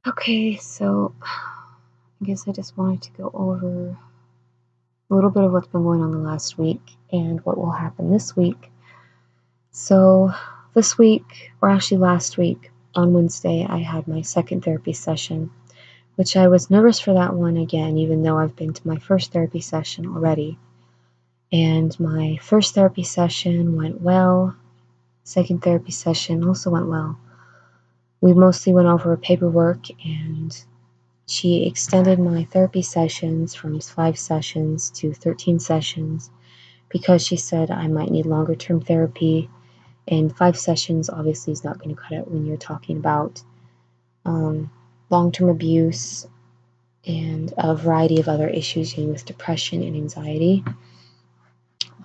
Okay, so I guess I just wanted to go over a little bit of what's been going on the last week and what will happen this week. So, this week, or actually last week, on Wednesday, I had my second therapy session, which I was nervous for that one again, even though I've been to my first therapy session already. And my first therapy session went well. Second therapy session also went well. We mostly went over paperwork, and she extended my therapy sessions from 5 sessions to 13 sessions because she said I might need longer term therapy, and 5 sessions obviously is not going to cut it when you're talking about long term abuse and a variety of other issues dealing with depression and anxiety,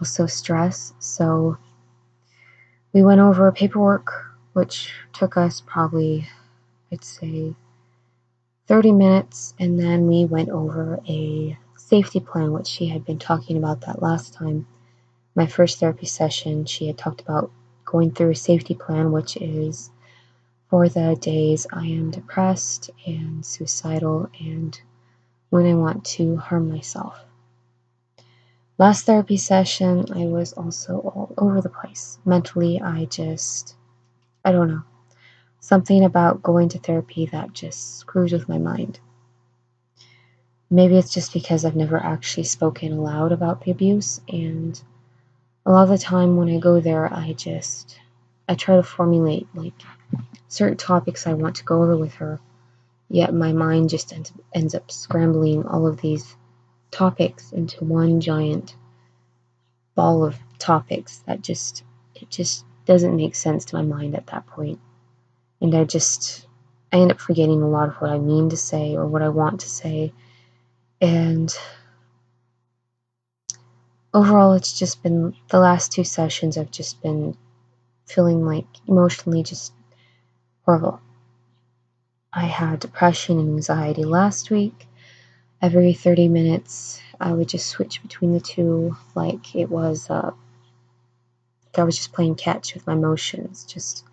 also stress. So we went over paperwork, which took us probably, I'd say, 30 minutes, and then we went over a safety plan, which she had been talking about that last time. My first therapy session, she had talked about going through a safety plan, which is for the days I am depressed and suicidal and when I want to harm myself. Last therapy session, I was also all over the place. Mentally, I don't know. Something about going to therapy that just screws with my mind. Maybe it's just because I've never actually spoken aloud about the abuse, and a lot of the time when I go there, I try to formulate like certain topics I want to go over with her, yet my mind just ends up scrambling all of these topics into one giant ball of topics that it just doesn't make sense to my mind at that point. And I end up forgetting a lot of what I mean to say or what I want to say. And overall, it's just been the last 2 sessions I've just been feeling like emotionally just horrible. I had depression and anxiety last week. Every 30 minutes, I would just switch between the two like I was just playing catch with my emotions, just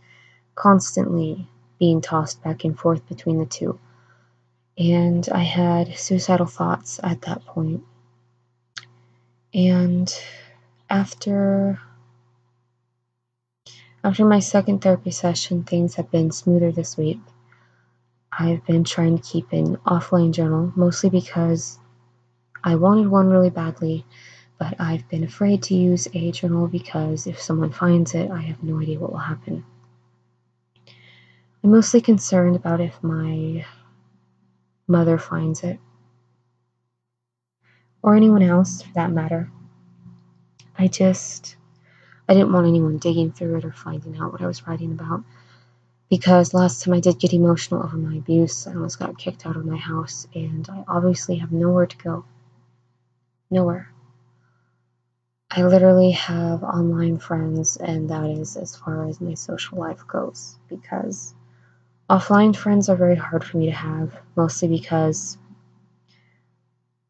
constantly being tossed back and forth between the two. And I had suicidal thoughts at that point. And after my second therapy session, things have been smoother this week. I've been trying to keep an offline journal, mostly because I wanted one really badly, but I've been afraid to use a journal because if someone finds it, I have no idea what will happen. I'm mostly concerned about if my mother finds it, or anyone else for that matter. I didn't want anyone digging through it or finding out what I was writing about, because last time I did get emotional over my abuse, I almost got kicked out of my house, and I obviously have nowhere to go. Nowhere. I literally have online friends, and that is as far as my social life goes, because offline friends are very hard for me to have, mostly because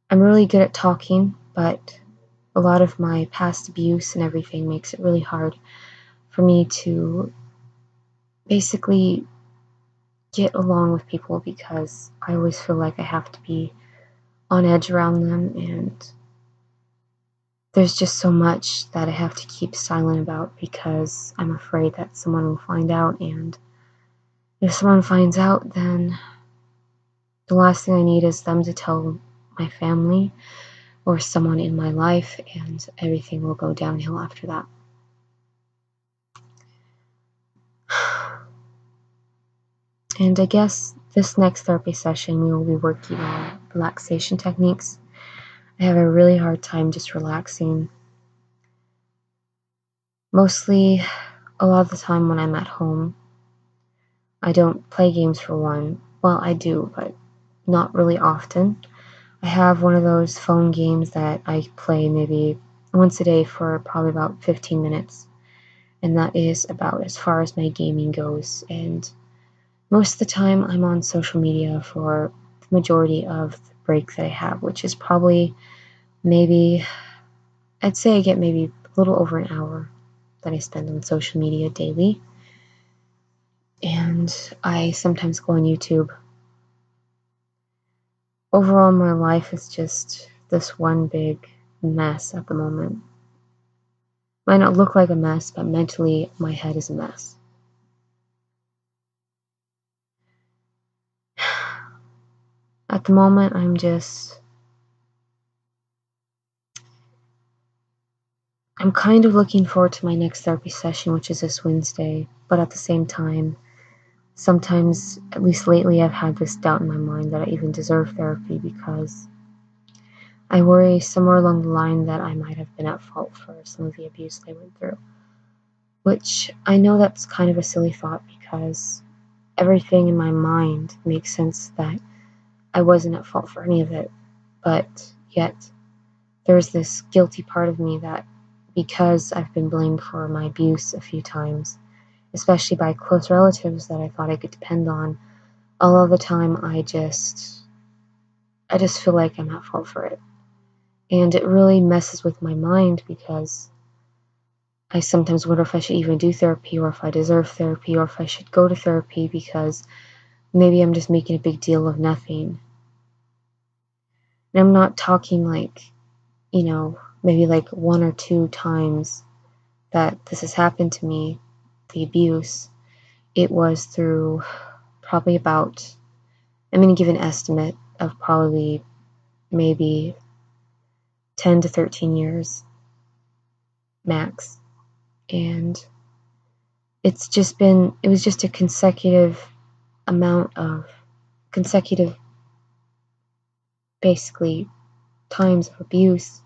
I'm really good at talking, but a lot of my past abuse and everything makes it really hard for me to basically get along with people, because I always feel like I have to be on edge around them, and there's just so much that I have to keep silent about because I'm afraid that someone will find out, and if someone finds out, then the last thing I need is them to tell my family or someone in my life, and everything will go downhill after that. And I guess this next therapy session we will be working on relaxation techniques. I have a really hard time just relaxing. Mostly, a lot of the time when I'm at home, I don't play games for one. Well, I do, but not really often. I have one of those phone games that I play maybe once a day for probably about 15 minutes. And that is about as far as my gaming goes. And most of the time I'm on social media for the majority of the break that I have, which is probably I'd say I get maybe a little over an hour that I spend on social media daily. And I sometimes go on YouTube overall my life is just this one big mess at the moment. Might not look like a mess, but mentally my head is a mess. At the moment I'm kind of looking forward to my next therapy session, which is this Wednesday, but at the same time, sometimes, at least lately, I've had this doubt in my mind that I even deserve therapy, because I worry somewhere along the line that I might have been at fault for some of the abuse I went through. Which I know that's kind of a silly thought, because everything in my mind makes sense that I wasn't at fault for any of it, but yet there's this guilty part of me that, because I've been blamed for my abuse a few times, especially by close relatives that I thought I could depend on, all of the time I just feel like I'm at fault for it. And it really messes with my mind, because I sometimes wonder if I should even do therapy, or if I deserve therapy, or if I should go to therapy, because maybe I'm just making a big deal of nothing. And I'm not talking like, maybe like 1 or 2 times that this has happened to me, the abuse. It was through probably about, I'm going to give an estimate of probably maybe 10 to 13 years max. And it was just a consecutive basically times of abuse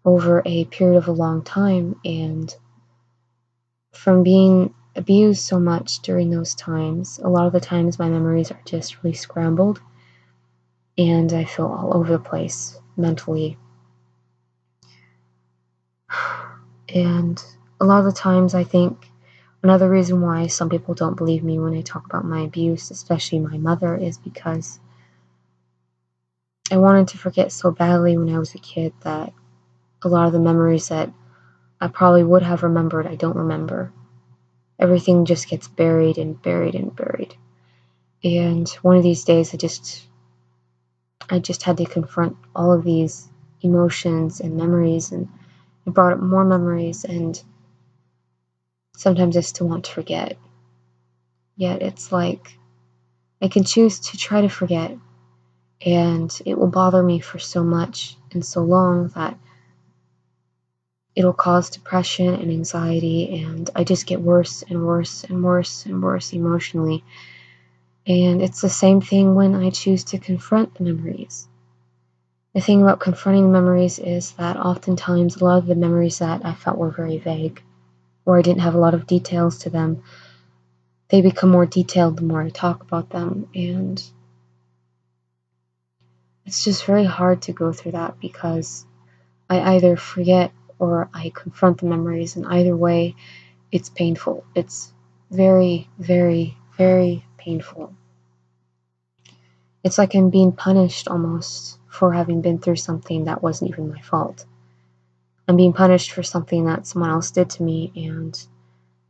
over a period of a long time. And from being abused so much during those times, a lot of the times my memories are just really scrambled, and I feel all over the place mentally. And a lot of the times I think another reason why some people don't believe me when I talk about my abuse, especially my mother, is because I wanted to forget so badly when I was a kid that a lot of the memories that I probably would have remembered, I don't remember. Everything just gets buried and buried and buried. And one of these days I just had to confront all of these emotions and memories, and it brought up more memories, and sometimes I still want to forget. Yet it's like I can choose to try to forget, and it will bother me for so much and so long that it'll cause depression and anxiety, and I just get worse and worse and worse and worse emotionally. And it's the same thing when I choose to confront the memories. The thing about confronting the memories is that oftentimes a lot of the memories that I felt were very vague, or I didn't have a lot of details to them, they become more detailed the more I talk about them. And it's just very hard to go through that, because I either forget or I confront the memories, and either way, it's painful. It's very, very, very painful. It's like I'm being punished almost for having been through something that wasn't even my fault. I'm being punished for something that someone else did to me, and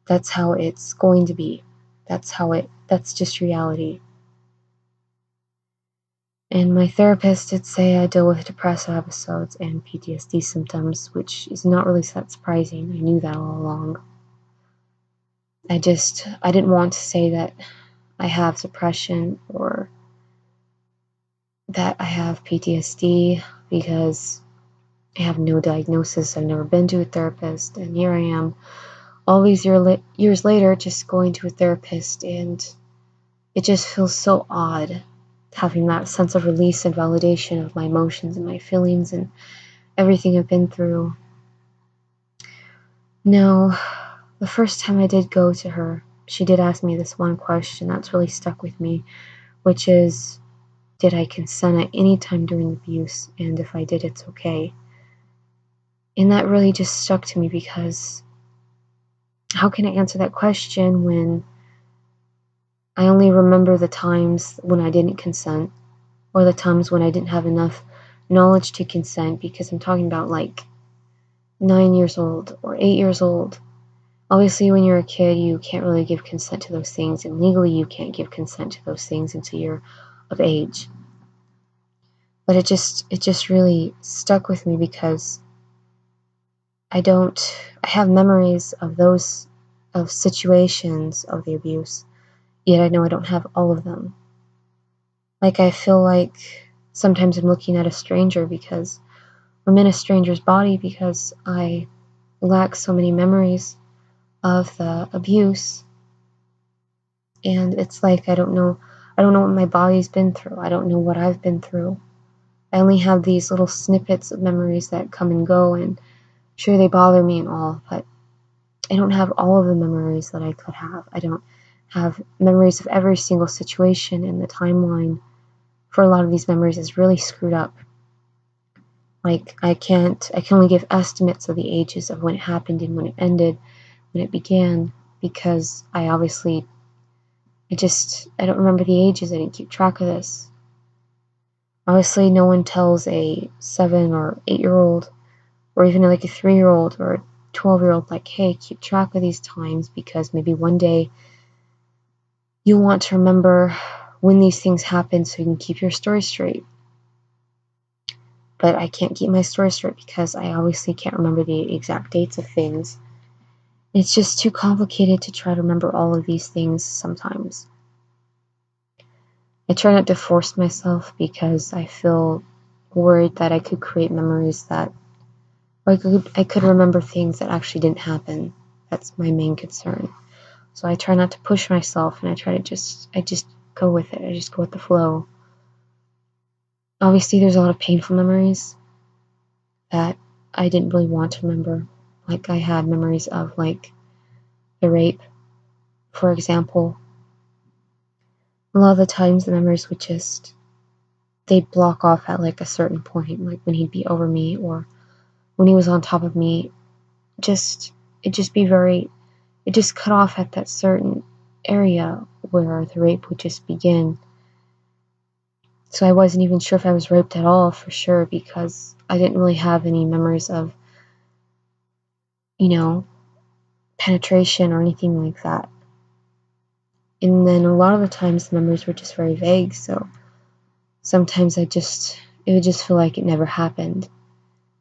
that's how it's going to be. That's just reality. And my therapist did say I deal with depressive episodes and PTSD symptoms, which is not really that surprising. I knew that all along. I didn't want to say that I have depression or that I have PTSD, because I have no diagnosis. I've never been to a therapist, and here I am all these years later just going to a therapist, and it just feels so odd having that sense of release and validation of my emotions and my feelings and everything I've been through. Now, the first time I did go to her, she did ask me this one question that's really stuck with me, which is, did I consent at any time during the abuse? And if I did, it's okay. And that really just stuck to me, because how can I answer that question when I only remember the times when I didn't consent, or the times when I didn't have enough knowledge to consent, because I'm talking about like 9 years old or 8 years old. Obviously, when you're a kid, you can't really give consent to those things, and legally you can't give consent to those things until you're of age. But it just really stuck with me because I have memories of of situations of the abuse, yet I know I don't have all of them. Like, I feel like sometimes I'm looking at a stranger because I'm in a stranger's body because I lack so many memories of the abuse. And it's like I don't know what my body's been through. I don't know what I've been through. I only have these little snippets of memories that come and go, and sure, they bother me and all, but I don't have all of the memories that I could have. I don't have memories of every single situation, and the timeline for a lot of these memories is really screwed up. Like, I can only give estimates of the ages of when it happened and when it ended, when it began, because I don't remember the ages. I didn't keep track of this. Obviously, no one tells a 7 or 8-year-old, or even like a 3-year-old or a 12-year-old, like, hey, keep track of these times because maybe one day you'll want to remember when these things happen so you can keep your story straight. But I can't keep my story straight because I obviously can't remember the exact dates of things. It's just too complicated to try to remember all of these things sometimes. I try not to force myself because I feel worried that I could create memories that, or I could remember things that actually didn't happen. That's my main concern. So I try not to push myself, and I just go with it. I just go with the flow. Obviously, there's a lot of painful memories that I didn't really want to remember. Like, I had memories of, like, the rape, for example. A lot of the times the memories would they'd block off at like a certain point, like when he'd be over me or when he was on top of me. It just cut off at that certain area where the rape would just begin. So I wasn't even sure if I was raped at all, for sure, because I didn't really have any memories of, penetration or anything like that. And then a lot of the times the memories were just very vague, so sometimes it would just feel like it never happened.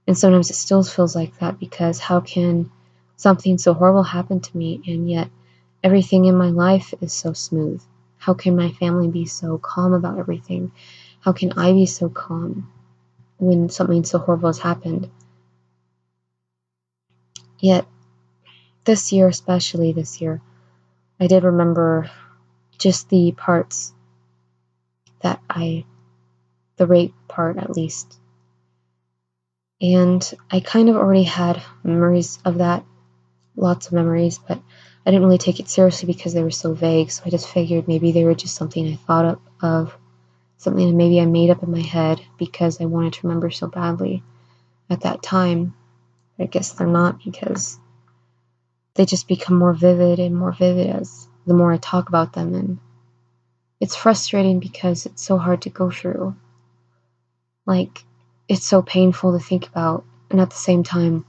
And sometimes it still feels like that because how can something so horrible happen to me and yet everything in my life is so smooth? How can my family be so calm about everything? How can I be so calm when something so horrible has happened? Yet, especially this year, I did remember just the parts the rape part at least. And I kind of already had memories of that, lots of memories, but I didn't really take it seriously because they were so vague, so I just figured maybe they were just something I thought of, something that maybe I made up in my head because I wanted to remember so badly at that time. I guess they're not, because they just become more vivid and more vivid as the more I talk about them, and it's frustrating because it's so hard to go through. Like, it's so painful to think about, and at the same time,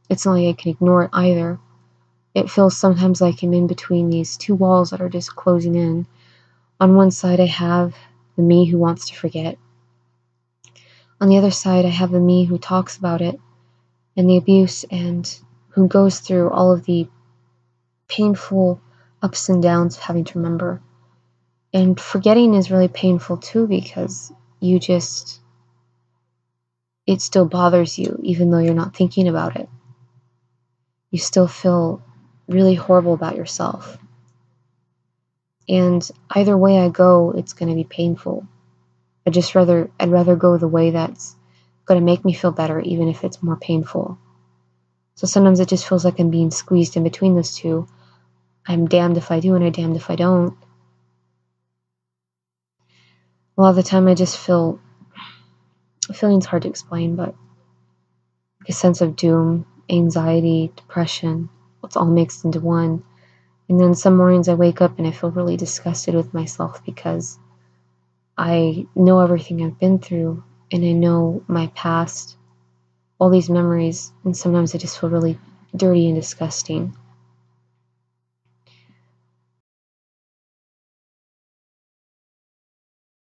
it's not like I can ignore it either. It feels sometimes like I'm in between these two walls that are just closing in. On one side, I have the me who wants to forget. On the other side, I have the me who talks about it and the abuse and who goes through all of the painful ups and downs of having to remember. And forgetting is really painful too because it still bothers you even though you're not thinking about it. You still feel really horrible about yourself. And either way I go, it's going to be painful. I'd rather go the way that's going to make me feel better, even if it's more painful. So sometimes it just feels like I'm being squeezed in between those two. I'm damned if I do and I'm damned if I don't. A lot of the time I just feeling's hard to explain, but a sense of doom, anxiety, depression, it's all mixed into one. And then some mornings I wake up and I feel really disgusted with myself because I know everything I've been through and I know my past, all these memories, and sometimes I just feel really dirty and disgusting.